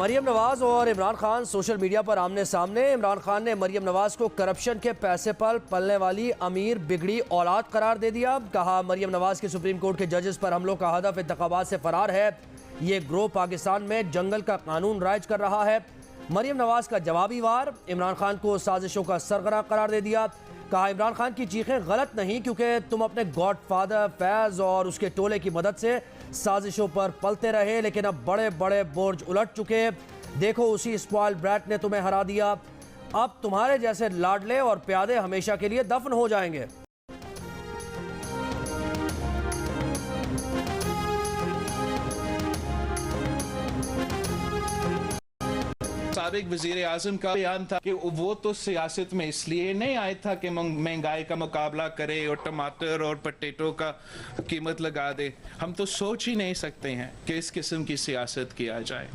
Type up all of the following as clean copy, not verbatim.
मरियम नवाज और Imran Khan social media पर आमने सामने। इमरान खान ने मरियम नवाज को करप्शन के पैसे पर पलने वाली अमीर बिगड़ी औलाद करार दे दिया। कहा, मरियम नवाज के सुप्रीम कोर्ट के जजेस पर हमलों का हदफ इंतखाबात से फरार है। ये ग्रोह पाकिस्तान में जंगल का कानून राइज कर रहा है। मरियम नवाज का जवाबी वार, इमरान खान को साजिशों का सरगना करार दे दिया। कहा, इमरान खान की चीखें गलत नहीं क्योंकि तुम अपने गॉड फादर फैज और उसके टोले की मदद से साजिशों पर पलते रहे, लेकिन अब बड़े बड़े बोर्ड उलट चुके। देखो, उसी स्पॉइल ब्रैट ने तुम्हें हरा दिया। अब तुम्हारे जैसे लाडले और प्यादे हमेशा के लिए दफन हो जाएंगे। साबिक वजीर आजम का बयान था कि वो तो सियासत में इसलिए नहीं आया था कि महंगाई का मुकाबला करे और टमाटर और पटेटो का कीमत लगा दे। हम तो सोच ही नहीं सकते हैं कि इस किस्म की सियासत किया जाए।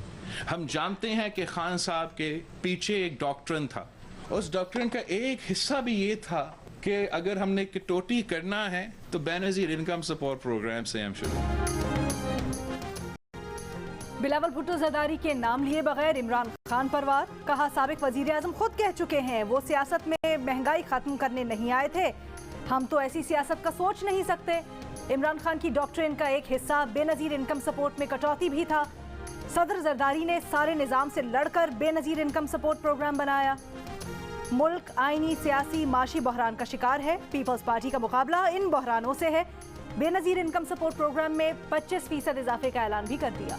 हम जानते हैं कि खान साहब के पीछे एक डॉक्ट्रिन था। उस डॉक्ट्रिन का एक हिस्सा भी ये था कि अगर हमने कटौती करना है तो बेनज़ीर इनकम सपोर्ट प्रोग्राम से हम शुरू। बिलावल भुट्टो जरदारी के नाम लिए बगैर इमरान खान पर वार। कहा, साबिक वजीर आजम खुद कह चुके हैं वो सियासत में महंगाई खत्म करने नहीं आए थे। हम तो ऐसी सियासत का सोच नहीं सकते। इमरान खान की डॉक्ट्रिन का एक हिस्सा बेनजीर इनकम सपोर्ट में कटौती भी था। सदर जरदारी ने सारे निजाम से लड़कर बेनजीर इनकम सपोर्ट प्रोग्राम बनाया। मुल्क आईनी, सियासी, माशी बहरान का शिकार है। पीपल्स पार्टी का मुकाबला इन बहरानों से है। बेनजीर इनकम सपोर्ट प्रोग्राम में 25% इजाफे का ऐलान भी कर दिया।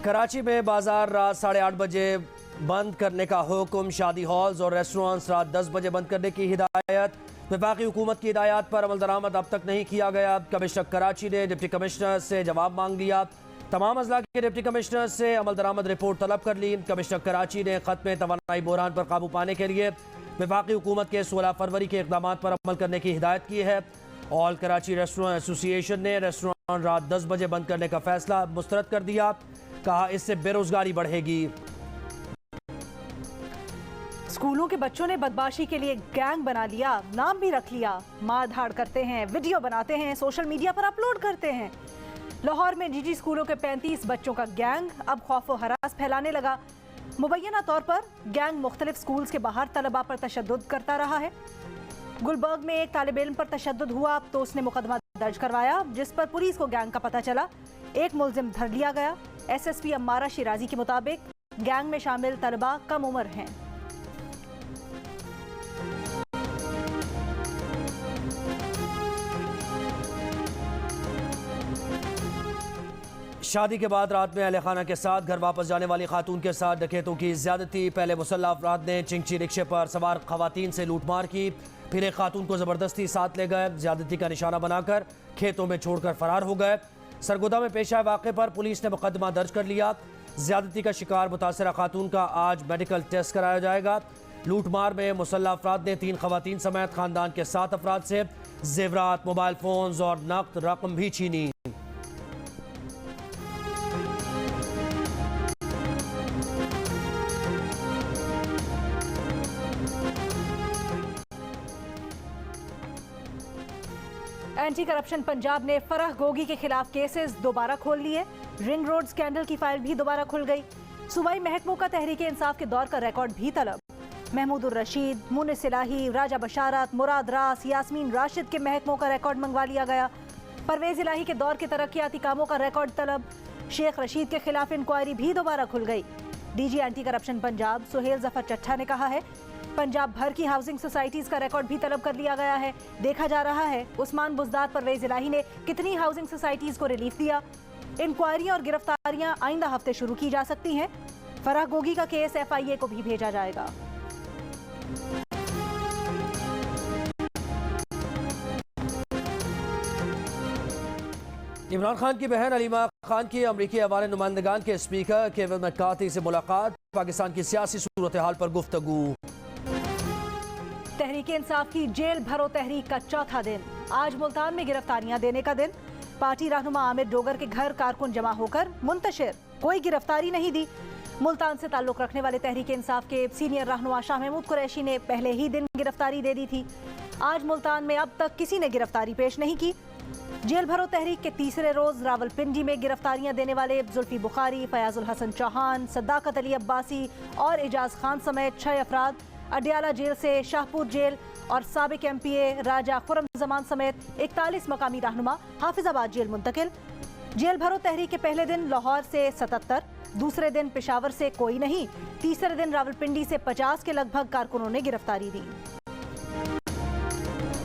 कराची में बाजार रात 8:30 बजे बंद करने का हुक्म। शादी हॉल्स और रेस्टोरेंट्स रात 10 बजे बंद करने की हिदायत। वफाकी हुकूमत की हिदायत पर अमल दरामद अब तक नहीं किया गया। कमिश्नर कराची ने डिप्टी कमिश्नर से जवाब मांग लिया। तमाम अजला के डिप्टी कमिश्नर से अमल दरामद रिपोर्ट तलब कर ली। कमिश्नर कराची ने खत्म तवानाई बहरान पर काबू पाने के लिए वफाकी हुकूमत के 16 फरवरी के इकदाम पर अमल करने की हिदायत की है। ऑल कराची रेस्टोरेंट एसोसिएशन ने रेस्टोरेंट रात 10 बजे बंद करने का फैसला मुस्तरद कर दिया। कहा, इससे बेरोजगारी बढ़ेगी। स्कूलों के बच्चों ने बदमाशी के लिए गैंग बना लिया, नाम भी रख लिया। मार धाड़ करते हैं, वीडियो बनाते हैं, सोशल मीडिया पर अपलोड करते हैं। लाहौर में निजी स्कूलों के 35 बच्चों का गैंग अब खौफ व हरास फैलाने लगा। मुबैना तौर पर गैंग मुख्तलिफ स्कूल्स के बाहर तलबा पर तशद्दुद करता रहा है। गुलबर्ग में एक तालिब इल्म पर तशद्दुद हुआ तो उसने मुकदमा दर्ज करवाया, जिस पर पुलिस को गैंग का पता चला। एक मुलजिम धर लिया गया। SSP अम्मारा शिराजी के मुताबिक गैंग में शामिल तलबा कम उम्र हैं। शादी के बाद रात में अहले खाना के साथ घर वापस जाने वाली खातून के साथ डकैतों की ज्यादती। पहले मुसल्लह अफराद ने चिंची रिक्शे पर सवार खवातीन से लूटमार की, फिर एक खातून को जबरदस्ती साथ ले गए, ज्यादती का निशाना बनाकर खेतों में छोड़कर फरार हो गए। सरगोदा में पेश आए वाक़े पर पुलिस ने मुकदमा दर्ज कर लिया। ज्यादती का शिकार मुतासरा खातून का आज मेडिकल टेस्ट कराया जाएगा। लूटमार में मुसल्लह अफराद ने 3 खवातीन समेत खानदान के 7 अफराद से जेवरात, मोबाइल फोन्स और नकद रकम भी छीनी। एंटी करप्शन पंजाब ने फराह गोगी के खिलाफ केसेस दोबारा खोल लिए। रिंग रोड स्कैंडल की फाइल भी दोबारा खुल गई। सूबाई महकमों का तहरीक इंसाफ के दौर का रिकॉर्ड भी तलब। महमूद उर रशीद, मुनिस इलाही, राजा बशारत, मुराद रास, यास्मीन राशिद के महकमों का रिकॉर्ड मंगवा लिया गया। परवेज इलाही के दौर के तरक्याती कामों का रिकॉर्ड तलब। शेख रशीद के खिलाफ इंक्वायरी भी दोबारा खुल गई। DG anti corruption Punjab Suhail Zafar Chattha ने कहा है, पंजाब भर की हाउसिंग सोसाइटीज का रिकॉर्ड भी तलब कर लिया गया है। देखा जा रहा है उस्मान बुज़दार, परवेज इलाही ने कितनी हाउसिंग सोसाइटीज को रिलीफ दिया। इंक्वायरियां और गिरफ्तारियां आइंदा हफ्ते शुरू की जा सकती हैं। फराह गोगी का केस FIA को भी भेजा जाएगा। इमरान खान की बहन अलीमा खान की अमरीकी अवामी नुमाइंदगान के स्पीकर केविन मैकार्थी से मुलाकात। पाकिस्तान की सियासी सूरत हाल पर गुफ्तगू। तहरीक इंसाफ की जेल भरो तहरीक का चौथा दिन। आज मुल्तान में गिरफ्तारियां देने का दिन। पार्टी रहनुमा आमिर डोगर के घर कारकुन जमा होकर मुंतशिर, कोई गिरफ्तारी नहीं दी। मुल्तान से ताल्लुक रखने वाले तहरीक इंसाफ के सीनियर रहनुमा शाह महमूद कुरैशी ने पहले ही दिन गिरफ्तारी दे दी थी। आज मुल्तान में अब तक किसी ने गिरफ्तारी पेश नहीं की। जेल भरो तहरीक के तीसरे रोज रावलपिंडी में गिरफ्तारियां देने वाले जुल्फी बुखारी, फयाजुल हसन चौहान, सद्दाकत अली अब्बासी और एजाज खान समेत 6 अफराद अडियाला जेल से शाहपुर जेल और साबिक MPA राजा खुरम जमान समेत 41 मकामी रहनुमा हाफिजाबाद जेल मुंतकिल। जेल भरो तहरीक के पहले दिन लाहौर से 77, दूसरे दिन पेशावर से कोई नहीं, तीसरे दिन रावलपिंडी से 50 के लगभग कारकुनों ने गिरफ्तारी दी।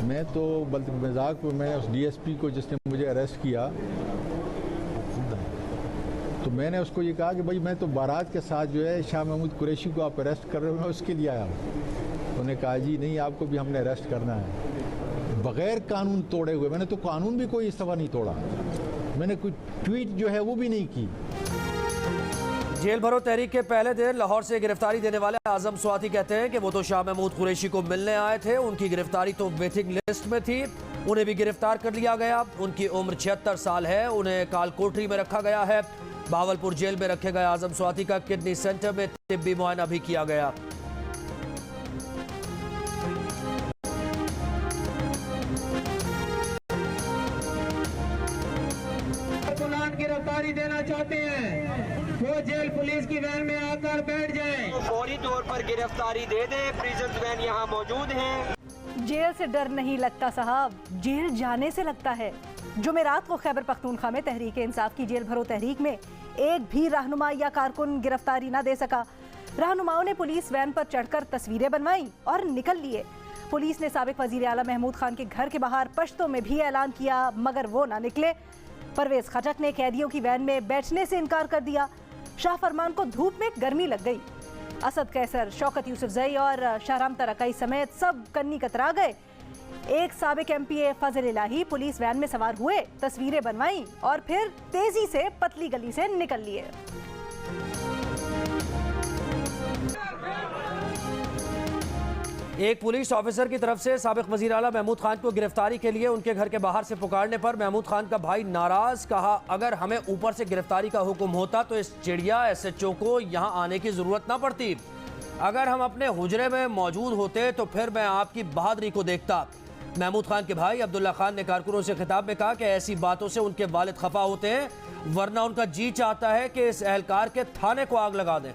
मैं तो बल्कि मजाक में मैंने उस DSP को जिसने मुझे अरेस्ट किया तो मैंने उसको ये कहा कि भाई मैं तो बारात के साथ जो है शाह महमूद कुरैशी को आप अरेस्ट कर रहे हो, मैं उसके लिए आया हूँ। उन्होंने कहा जी नहीं, आपको भी हमने अरेस्ट करना है बगैर कानून तोड़े हुए। मैंने तो कानून भी कोई इस दफ़ा नहीं तोड़ा, मैंने कोई ट्वीट जो है वो भी नहीं की। जेल भरो तहरीक के पहले दिन लाहौर से गिरफ्तारी देने वाले आजम स्वाति कहते हैं कि वो तो शाह महमूद कुरैशी को मिलने आए थे, उनकी गिरफ्तारी तो वेटिंग लिस्ट में थी, उन्हें भी गिरफ्तार कर लिया गया। उनकी उम्र 76 साल है, उन्हें कालकोठरी में रखा गया है। भावलपुर जेल में रखे गए आजम स्वाति का किडनी सेंटर में तिब्बी मुआयना भी किया गया। गिरफ्तारी देना चाहते हैं वो जेल पुलिस की वैन में आकर बैठ जाएं। तो फौरी तौर पर गिरफ्तारी दे दे, प्रिजन वैन यहाँ मौजूद है। जेल से डर नहीं लगता साहब, जेल जाने से लगता है। जुमेरात को खैबर पख्तूनख्वा में तहरीक इंसाफ की जेल भरो तहरीक में एक भी रहनुमा या कारकुन गिरफ्तारी न दे सका। रहनुमाओं ने पुलिस वैन पर चढ़कर तस्वीरें बनवाई और निकल लिए। पुलिस ने साबिक वजीर आला महमूद खान के घर के बाहर पश्तो में भी ऐलान किया, मगर वो ना निकले। परवेज खटक ने कैदियों की वैन में बैठने से इनकार कर दिया। शाह फरमान को धूप में गर्मी लग गई। असद कैसर, शौकत यूसुफजई और शाहराम तरकाई समेत सब कन्नी कतरा गए। एक साबिक MPA फजल इलाही पुलिस वैन में सवार हुए, तस्वीरें बनवाई और फिर तेजी से पतली गली से निकल लिए। एक पुलिस ऑफिसर की तरफ से साबिक वजीर आला महमूद खान को गिरफ्तारी के लिए उनके घर के बाहर से पुकारने पर महमूद खान का भाई नाराज। कहा अगर हमें ऊपर से गिरफ्तारी का हुक्म होता तो इस चिड़िया SHO को यहाँ आने की जरूरत ना पड़ती। अगर हम अपने हुजरे में मौजूद होते तो फिर मैं आपकी बहादुरी को देखता। महमूद खान के भाई अब्दुल्ला खान ने कारकुनों से खिताब में कहा कि ऐसी बातों से उनके वालिद खफा होते हैं, वरना उनका जी चाहता है कि इस एहलकार के थाने को आग लगा दें।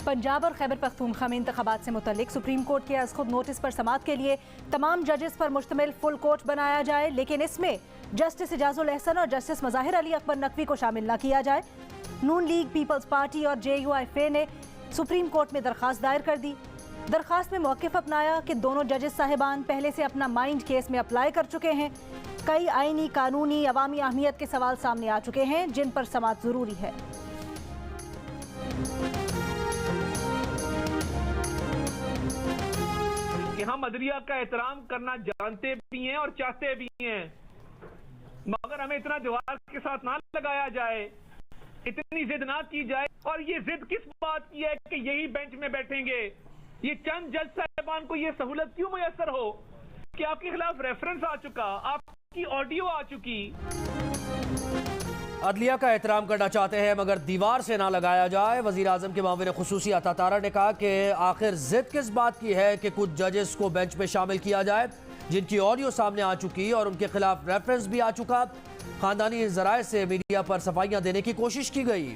पंजाब और खैबर पख्तूनख्वा में इंतखाबात से मुतल्लिक सुप्रीम कोर्ट के आज खुद नोटिस पर समाअत के लिए तमाम जजेस पर मुश्तमिल फुल कोर्ट बनाया जाए, लेकिन इसमें जस्टिस इजाजुल एहसन और जस्टिस मज़ाहिर अली अकबर नकवी को शामिल न किया जाए। नून लीग, पीपल्स पार्टी और JUIFA ने सुप्रीम कोर्ट में दरख्वास्त दायर कर दी। दरख्वास्त में मौक़िफ़ अपनाया कि दोनों जजेस साहिबान पहले से अपना माइंड केस में अप्लाई कर चुके हैं। कई आइनी, कानूनी, अवामी अहमियत के सवाल सामने आ चुके हैं जिन पर समाअत ज़रूरी है। कि हम अदलिया का एहतराम करना जानते भी हैं और चाहते भी हैं, मगर हमें इतना दीवार के साथ ना लगाया जाए, इतनी जिद ना की जाए। और ये जिद किस बात की है कि यही बेंच में बैठेंगे? ये चंद जज साहिबान को ये सहूलत क्यों मुयसर हो कि आपके खिलाफ रेफरेंस आ चुका, आपकी ऑडियो आ चुकी। अदलिया का एहतराम करना चाहते हैं मगर दीवार से ना लगाया जाए। वजीर आजम के मामले खुसूसी अता तारा ने कहा कि आखिर जिद किस बात की है कि कुछ जजेस को बेंच में शामिल किया जाए जिनकी ऑडियो सामने आ चुकी और उनके खिलाफ रेफरेंस भी आ चुका। खानदानी जराए से मीडिया पर सफाइयां देने की कोशिश की गई।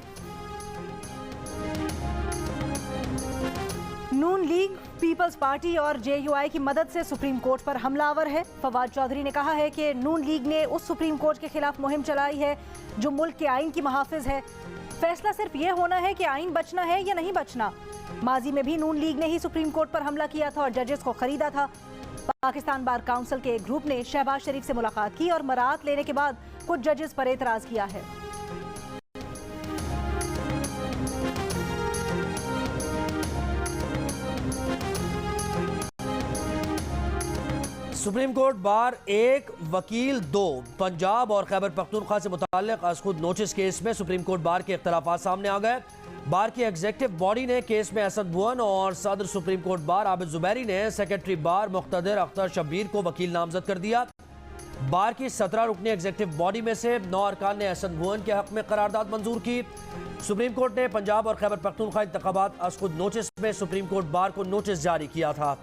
नून लीग, पीपल्स पार्टी और JUI की मदद से सुप्रीम कोर्ट पर हमलावर है। फवाद चौधरी ने कहा है कि नून लीग ने उस सुप्रीम कोर्ट के खिलाफ मुहिम चलाई है जो मुल्क के आइन की मुहाफिज है। फैसला सिर्फ ये होना है कि आइन बचना है या नहीं बचना। माजी में भी नून लीग ने ही सुप्रीम कोर्ट पर हमला किया था और जजेस को खरीदा था। पाकिस्तान बार काउंसिल के एक ग्रुप ने शहबाज शरीफ से मुलाकात की और मराहत लेने के बाद कुछ जजेस पर एतराज किया है। सुप्रीम कोर्ट बार 1 वकील 2 पंजाब और खैबर पख्तूनख्वा से मुताल्लिक आज खुद नोटिस केस में सुप्रीम कोर्ट बार के इख्तलाफात सामने आ गए। बार की एग्जीक्यूटिव बॉडी ने केस में असद बुअन और सदर supreme court bar Abid Zubairi ने सेक्रेटरी बार मुख्तदिर अख्तर शब्बीर को वकील नामजद कर दिया। बार की 17 रुकनी एग्जीक्यूटिव बॉडी में से 9 अरकान ने एहसन भुवन के हक में करारदाद मंजूर की। सुप्रीम कोर्ट ने पंजाब और खैबर पख्तूनख्वा इंतखाबात आज खुद नोटिस में सुप्रीम कोर्ट बार को नोटिस जारी किया था।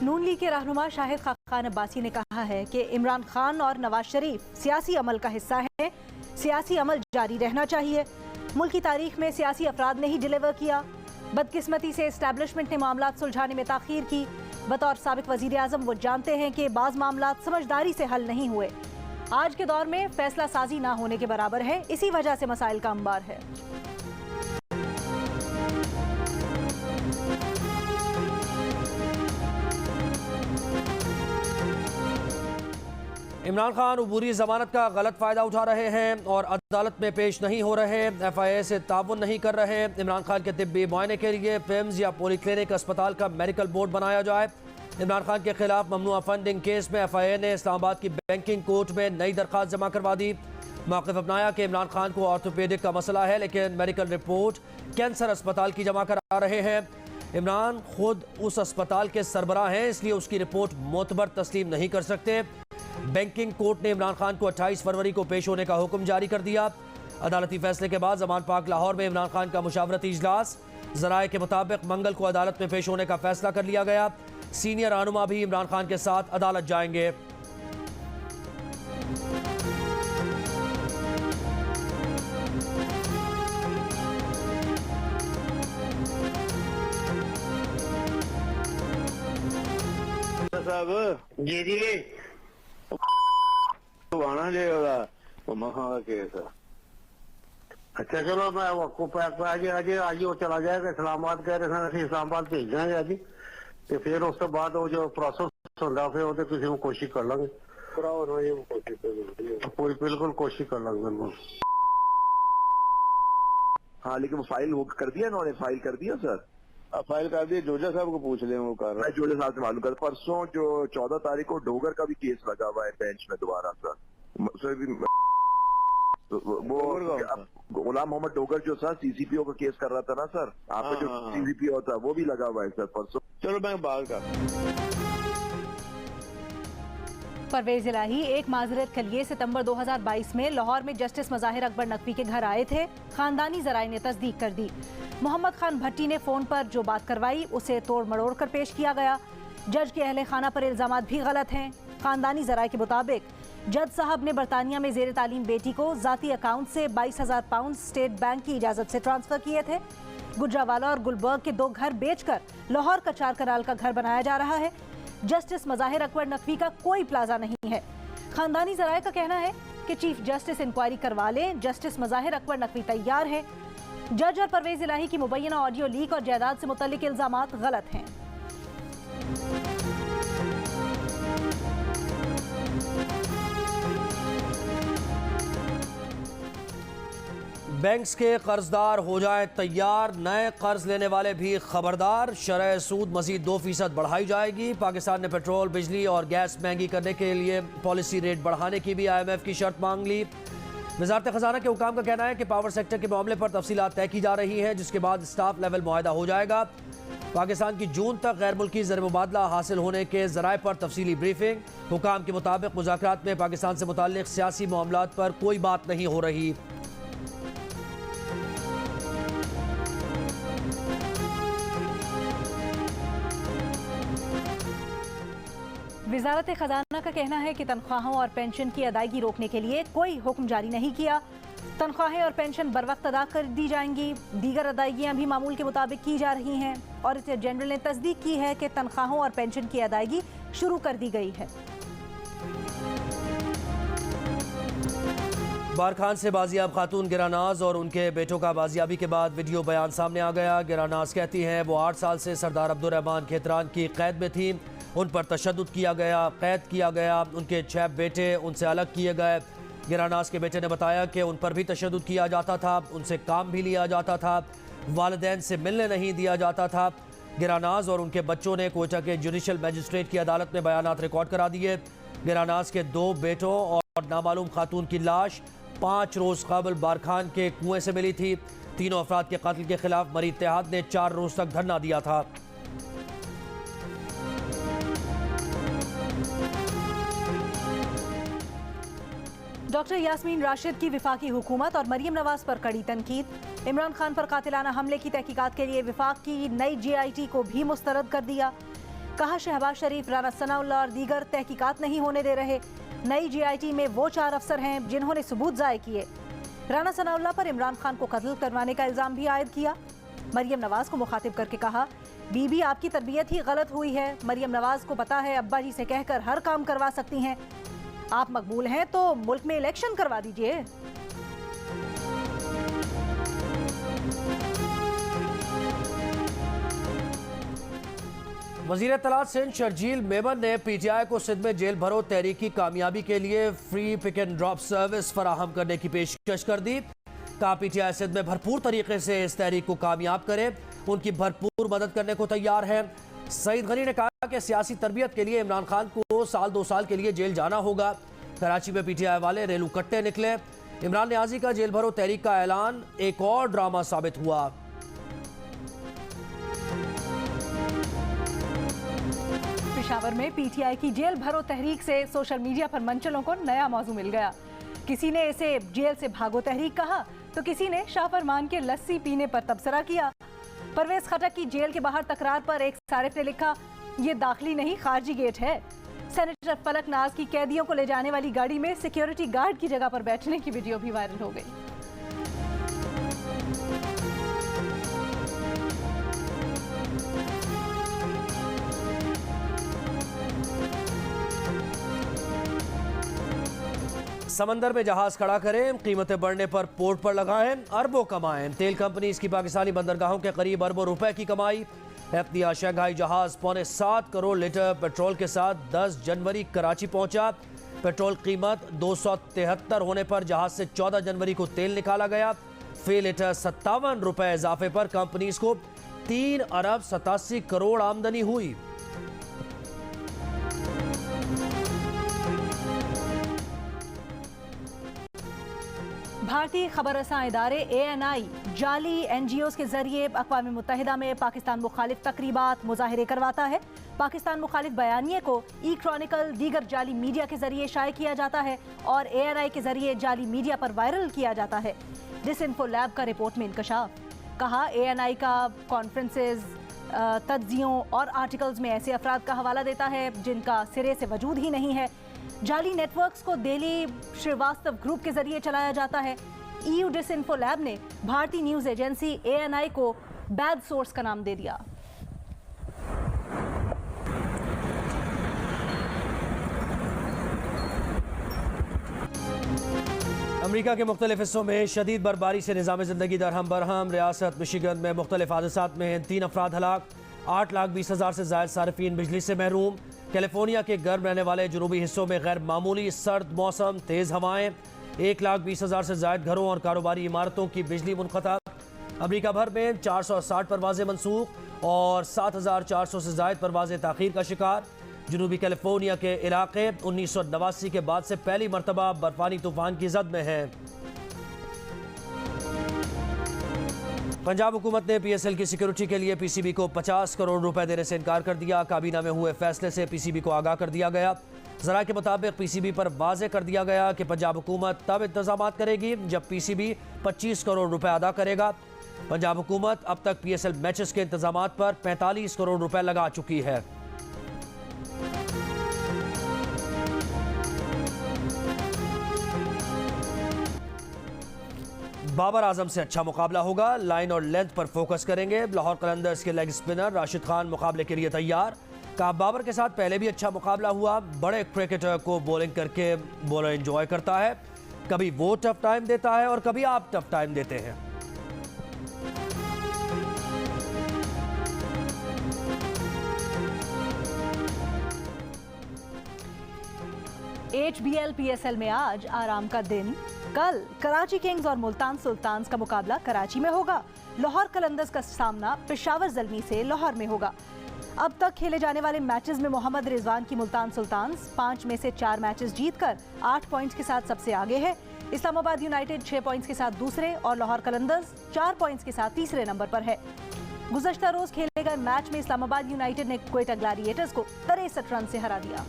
नून लीग के रहनुमा शाहिद खाकान अब्बासी ने कहा है कि इमरान खान और नवाज शरीफ सियासी अमल का हिस्सा है। सियासी अमल जारी रहना चाहिए। मुल्क की तारीख में सियासी अफराद ने ही डिलीवर किया। बदकिस्मती से एस्टैब्लिशमेंट ने मामला सुलझाने में ताखीर की। बतौर साबिक वजीर आजम वो जानते हैं कि बाज़ मामला समझदारी से हल नहीं हुए। आज के दौर में फैसला साजी ना होने के बराबर है। इसी वजह से मसाइल का अंबार है। इमरान खान अबूरी जमानत का गलत फायदा उठा रहे हैं और अदालत में पेश नहीं हो रहे। FIA से ताउन नहीं कर रहे। इमरान खान के तिब्बी मुआयने के लिए पिम्स या पॉलीक्लिनिक अस्पताल का मेडिकल बोर्ड बनाया जाए। इमरान खान के खिलाफ ममनुआ फंडिंग केस में FIA ने इस्लामाबाद की बैंकिंग कोर्ट में नई दरखास्त जमा करवा दी। मौक़िफ़ अपनाया कि इमरान खान को ऑर्थोपेडिक का मसला है, लेकिन मेडिकल रिपोर्ट कैंसर अस्पताल की जमा करा रहे हैं। इमरान खुद उस अस्पताल के सरबराह हैं, इसलिए उसकी रिपोर्ट मोतबर तस्लीम नहीं कर सकते। बैंकिंग कोर्ट ने इमरान खान को 28 फरवरी को पेश होने का हुक्म जारी कर दिया। अदालती फैसले के बाद जमान पार्क लाहौर में इमरान खान का मुशावरती इजलास। ज़राए के मुताबिक मंगल को अदालत में पेश होने का फैसला कर लिया गया। सीनियर रहनुमा भी इमरान खान के साथ अदालत जाएंगे। साहब जी जी आना जो महा केस। अच्छा चलो मैं आपको आज वो चला जाएगा इस्लामाबाद। कह रहे थे इस्लामाबाद भेज देंगे आज तो फिर उस बाद वो जो प्रोसेस होगा फिर वो किसी को कोशिश कर लेंगे। बिल्कुल कोशिश कर लेंगे बिल्कुल। हाँ लेकिन फाइल वो कर दिया इन्होंने, फाइल कर दिया सर। फाइल कर दिया। जोजा साहब को पूछ लें वो कर रहा है। जोजा साहब से मालूम कर। परसों जो 14 तारीख को डोगर का भी केस लगा हुआ है बेंच में दोबारा सर भी वो गुलाम मोहम्मद डोगर जो सर CCPO का केस कर रहा था ना सर, आपका जो CCPO था वो भी लगा हुआ है सर परसों। चलो मैं बात कर। परवेज इलाही एक माजरत के लिए सितंबर 2022 में लाहौर में जस्टिस मज़ाहिर अकबर नकवी के घर आए थे। खानदानी जराए ने तस्दीक कर दी। मोहम्मद खान भट्टी ने फोन पर जो बात करवाई उसे तोड़ मड़ोड़ कर पेश किया गया। जज के अहले खाना पर इल्जामात भी गलत हैं। खानदानी जराए के मुताबिक जज साहब ने बरतानिया में जेर तालीम बेटी को जाती अकाउंट से 22,000 पाउंड स्टेट बैंक की इजाजत से ट्रांसफर किए थे। गुजरावाला और गुलबर्ग के 2 घर बेचकर लाहौर का 4 कनाल का घर बनाया जा रहा है। जस्टिस मज़ाहिर अकबर नकवी का कोई प्लाजा नहीं है। खानदानी जराए का कहना है कि चीफ जस्टिस इंक्वायरी करवा लें। जस्टिस मज़ाहिर अकबर नकवी तैयार है। जज और परवेज इलाही की मुबैना ऑडियो लीक और जायदाद से मुतल्लिक इल्जामात गलत हैं। बैंक्स के कर्जदार हो जाए तैयार, नए कर्ज लेने वाले भी खबरदार। शरह सूद मजीद 2% बढ़ाई जाएगी। पाकिस्तान ने पेट्रोल, बिजली और गैस महंगी करने के लिए पॉलिसी रेट बढ़ाने की भी IMF की शर्त मांग ली। वजारत खजाना के हुकाम का कहना है कि पावर सेक्टर के मामले पर तफसीलात तय की जा रही हैं, जिसके बाद स्टाफ लेवल मुआहदा हो जाएगा। पाकिस्तान की जून तक गैर मुल्की ज़र मुबादला हासिल होने के ज़राए पर तफसीली ब्रीफिंग। हुकाम के मुताबिक मुज़ाकरात में पाकिस्तान से मुताल्लिक़ सियासी मामलात पर कोई बात नहीं हो रही। वजारत खजाना का कहना है कि तनख्वाहों और पेंशन की अदायगी रोकने के लिए कोई हुक्म जारी नहीं किया। तनख्वाहें और पेंशन बर वक्त अदा कर दी जाएंगी। दीगर अदायगियां भी मामूल के मुताबिक की जा रही हैं। ऑडिटर जनरल ने तस्दीक की है कि तनख्वाहों और पेंशन की अदायगी शुरू कर दी गई है। बारखान से बाजियाब खातून गिरानाज और उनके बेटों का बाजियाबी के बाद वीडियो बयान सामने आ गया। गिरानाज कहती हैं वो 8 साल से सरदार अब्दुर्रहमान खेतरान की कैद में थी। उन पर तशद्दुद किया गया, कैद किया गया। उनके 6 बेटे उनसे अलग किए गए। गिरानाज के बेटे ने बताया कि उन पर भी तशद्दुद किया जाता था, उनसे काम भी लिया जाता था, वालिदैन से मिलने नहीं दिया जाता था। गिरानाज और उनके बच्चों ने कोयटा के जुडिशल मजिस्ट्रेट की अदालत में बयानात रिकॉर्ड करा दिए। गिरानाज के 2 बेटों और नामालूम खातून की लाश 5 रोज़ कबल बारखान के कुएं से मिली थी। तीनों अफराद के कत्ल के खिलाफ मरी इत्तेहाद ने 4 रोज तक धरना दिया था। डॉक्टर यास्मीन राशिद की विफाकी हुकूमत और मरियम नवाज पर कड़ी तनकीद। इमरान खान पर कातिलाना हमले की तहकीकात के लिए विफाक की नई JIT को भी मुस्तरद कर दिया। कहा शहबाज शरीफ, राना सनाउल्लाह और दीगर तहकीकात नहीं होने दे रहे। नई JIT में वो 4 अफसर हैं जिन्होंने सबूत ज़ाय किए। राना सनाउल्लाह पर इमरान खान को कत्ल करवाने का इल्ज़ाम भी आयद किया। मरियम नवाज को मुखातिब करके कहा, बीबी आपकी तरबियत ही गलत हुई है। मरियम नवाज को पता है अब्बा जी से कहकर हर काम करवा सकती हैं। आप मकबूल हैं तो मुल्क में इलेक्शन करवा दीजिए। वज़ीर इत्तलात सिंध शर्जील मेमन ने PTI को सिंध में जेल भरो तहरीक की कामयाबी के लिए free pick and drop service फराहम करने की पेशकश कर दी। कहा PTI सिंध में भरपूर तरीके से इस तहरीक को कामयाब करे, उनकी भरपूर मदद करने को तैयार है। सईद गनी ने कहा कि सियासी तरबियत के लिए इमरान खान को 2 साल के लिए जेल जाना होगा। कराची में PTI वाले रेलू कट्टे निकले। इमरान न्याजी का जेल भरो तहरीक का ऐलान एक और ड्रामा साबित हुआ। पेशावर में PTI की जेल भरो तहरीक से सोशल मीडिया पर मंचलों को नया मौजू मिल गया। किसी ने इसे जेल से भागो तहरीक कहा तो किसी ने शाह फरमान के लस्सी पीने पर तबसरा किया। परवेज खटक की जेल के बाहर तकरार पर एक सारिफ ने लिखा, ये दाखिली नहीं खारजी गेट है। सेनेटर फलक नाज की कैदियों को ले जाने वाली गाड़ी में सिक्योरिटी गार्ड की जगह पर बैठने की वीडियो भी वायरल हो गई। समंदर में जहाज खड़ा करें, कीमतें बढ़ने पर पोर्ट पर लगाएं, अरबों कमाएं। तेल कंपनी इसकी पाकिस्तानी बंदरगाहों के करीब अरबों रुपए की कमाई। एफ्तिया शंघाई जहाज 7.25 करोड़ लीटर पेट्रोल के साथ 10 जनवरी कराची पहुंचा। पेट्रोल कीमत 273 होने पर जहाज से 14 जनवरी को तेल निकाला गया। फी लीटर 57 रुपए इजाफे पर कंपनीज को 3 अरब 87 करोड़ आमदनी हुई। भारतीय खबरसां इदारे ANI जाली NGOs के जरिए अक़वाम मुत्तहिदा में पाकिस्तान मुखालिफ तकरीबात मुजाहिरे करवाता है। पाकिस्तान मुखालिफ बयानिए को E-क्रॉनिकल दीगर जाली मीडिया के जरिए शाये किया जाता है और ANI के जरिए जाली मीडिया पर वायरल किया जाता है। डिसइंफो लैब का रिपोर्ट में इंकशाफ। कहा ANI का कॉन्फ्रेंसेज, तज्जियों और आर्टिकल्स में ऐसे अफराद का हवाला देता है जिनका सिरे से वजूद ही नहीं है। जाली नेटवर्क्स को दिल्ली श्रीवास्तव ग्रुप के जरिए चलाया जाता है। EU डिसइंफो लैब ने भारतीय न्यूज एजेंसी ANI को बैड सोर्स का नाम दे दिया। अमेरिका के मुख्तलिफ हिस्सों में शदीद बर्फबारी से निज़ाम ज़िंदगी दरहम बरहम। रियासत मिशिगन में मुख्तलिफ हादसात में 3 अफराद हलाक। 8,20,000 से ज़ायद सारिफीन बिजली से महरूम। कैलिफोर्निया के गर्म रहने वाले जनूबी हिस्सों में गैर मामूली सर्द मौसम, तेज़ हवाएं। 1,20,000 से ज़ायद घरों और कारोबारी इमारतों की बिजली मुनक़ता। अमेरिका भर में 460 परवाज़ें मनसूख और 7,400 से ज़ायद परवाज़ें ताख़ीर का शिकार। जनूबी कैलिफोर्निया के इलाके 1989 के बाद से पहली मरतबा बर्फानी तूफान की जद में है। पंजाब हुकूमत ने PSL की सिक्योरिटी के लिए PCB को 50 करोड़ रुपए देने से इनकार कर दिया। काबीना में हुए फैसले से PCB को आगाह कर दिया गया। ज़रा के मुताबिक PCB पर वाज़े कर दिया गया कि पंजाब हुकूमत तब इंतजामात करेगी जब PCB 25 करोड़ रुपए अदा करेगा। पंजाब हुकूमत अब तक PSL मैचेस के इंतजामात पर 45 करोड़ रुपए लगा चुकी है। बाबर आजम से अच्छा मुकाबला होगा। लाइन और लेंथ पर फोकस करेंगे। लाहौर कलंदर्स के लेग स्पिनर राशिद खान मुकाबले के लिए तैयार। कहा बाबर के साथ पहले भी अच्छा मुकाबला हुआ। बड़े क्रिकेटर को बॉलिंग करके बॉलर एंजॉय करता है। कभी वो टफ टाइम देता है और कभी आप टफ टाइम देते हैं। HBL PSL में आज आराम का दिन। कल कराची किंग्स और मुल्तान सुल्तान्स का मुकाबला कराची में होगा। लाहौर कलंदर्स का सामना पेशावर ज़ल्मी से लाहौर में होगा। अब तक खेले जाने वाले मैचेस में मोहम्मद रिजवान की मुल्तान सुल्तान्स 5 में से 4 मैचेस जीतकर 8 पॉइंट्स के साथ सबसे आगे है। इस्लामाबाद यूनाइटेड 6 पॉइंट्स के साथ दूसरे और लाहौर कलंदर्स 4 पॉइंट्स के साथ तीसरे नंबर पर है। गुज़श्ता रोज खेले गए मैच में इस्लामाबाद यूनाइटेड ने क्वेटा ग्लैडिएटर्स को 63 रन से हरा दिया।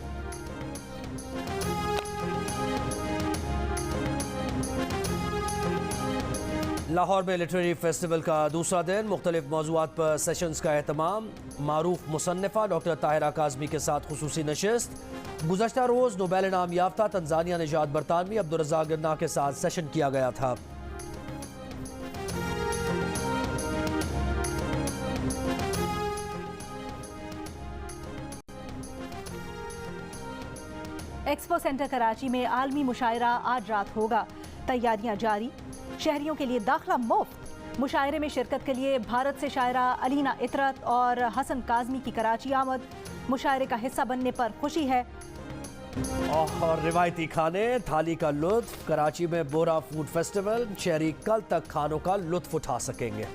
लाहौर में लिटरेरी फेस्टिवल का दूसरा दिन, मुख्तलिफ मौज़ूआत पर सेशंस का एहतमाम। मारूफ मुसन्निफ़ा डॉक्टर ताहिरा काज़मी के साथ खुसूसी नशिस्त। गुज़श्ता रोज़ नोबेल इनाम याफ्ता तंजानिया निजात बरतानवी अब्दुर्रज़ाक गिरना के साथ सेशन किया गया था। एक्सपो सेंटर कराची में आलमी मुशायरा आज रात होगा। तैयारियां जारी, शहरियों के लिए दाखिला मुफ्त। मुशायरे में शिरकत के लिए भारत से शायरा अलीना इतरत और हसन काज़मी की कराची आमद। मुशायरे का हिस्सा बनने पर खुशी है। और रिवायती खाने, थाली का लुत्फ। कराची में बोरा फूड फेस्टिवल, शहरी कल तक खानों का लुत्फ उठा सकेंगे।